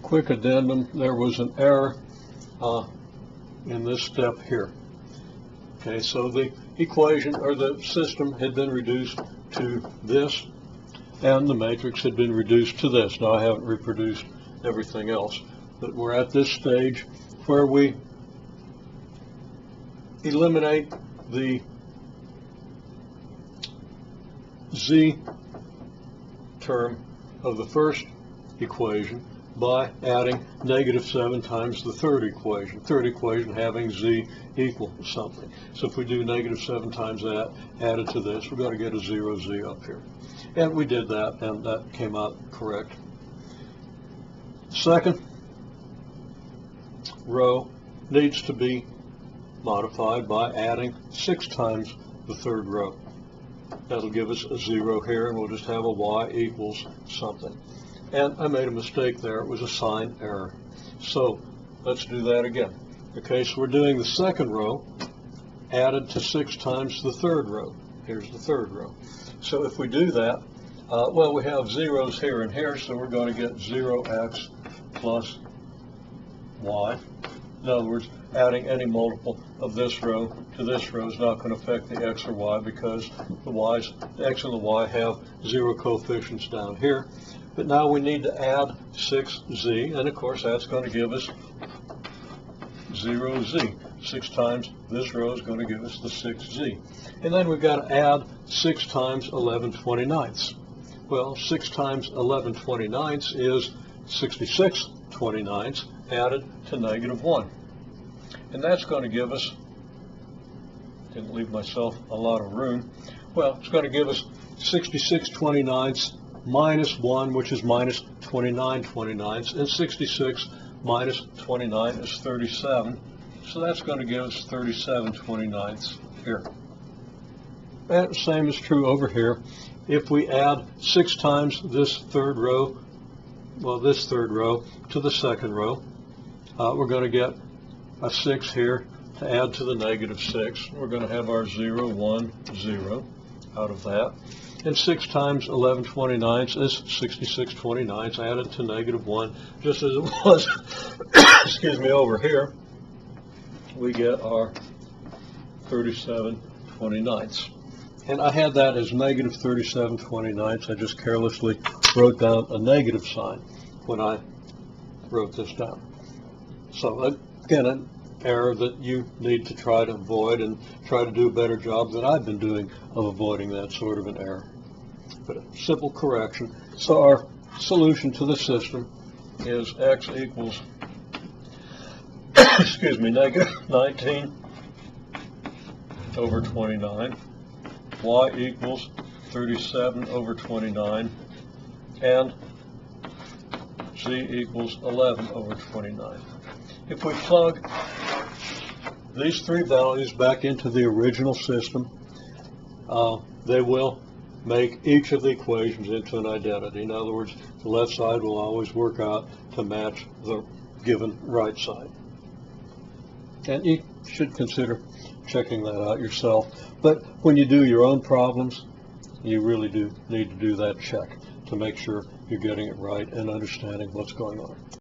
quick addendum, there was an error in this step here. Okay, so the equation or the system had been reduced to this, and the matrix had been reduced to this. Now I haven't reproduced everything else, but we're at this stage where we eliminate the z term of the first equation by adding -7 times the third equation having z equal something. So if we do -7 times that added to this, we're going to get a 0z up here. And we did that, and that came out correct. Second row needs to be modified by adding 6 times the third row. That'll give us a 0 here, and we'll just have a y equals something. And I made a mistake there. It was a sign error. So let's do that again. Okay, so we're doing the second row added to 6 times the third row. Here's the third row. So if we do that, well, we have zeros here and here, so we're going to get 0x plus y. In other words, adding any multiple of this row to this row is not going to affect the x or y, because the x and the y have 0 coefficients down here. But now we need to add 6z, and of course that's going to give us 0z. 6 times this row is going to give us the 6z. And then we've got to add 6 times 11/29. Well, 6 times 11/29 is 66/29 added to -1. And that's going to give us, didn't leave myself a lot of room, well, it's going to give us 66/29 minus 1, which is -29/29, and 66 minus 29 is 37. So that's going to give us 37/29 here. And the same is true over here. If we add 6 times this third row, well, this third row to the second row, we're going to get a 6 here to add to the -6. We're going to have our 0, 1, 0 out of that. And 6 times 11/29 is 66/29 added to -1, just as it was, excuse me, over here. We get our 37/29. And I had that as -37/29. I just carelessly wrote down a negative sign when I wrote this down. So again, an error that you need to try to avoid, and try to do a better job than I've been doing of avoiding that sort of an error. But a simple correction. So our solution to the system is x equals excuse me, -19/29, y equals 37/29, and z equals 11/29. If we plug these three values back into the original system, they will make each of the equations into an identity. In other words, the left side will always work out to match the given right side. And you should consider checking that out yourself. But when you do your own problems, you really do need to do that check to make sure you're getting it right and understanding what's going on.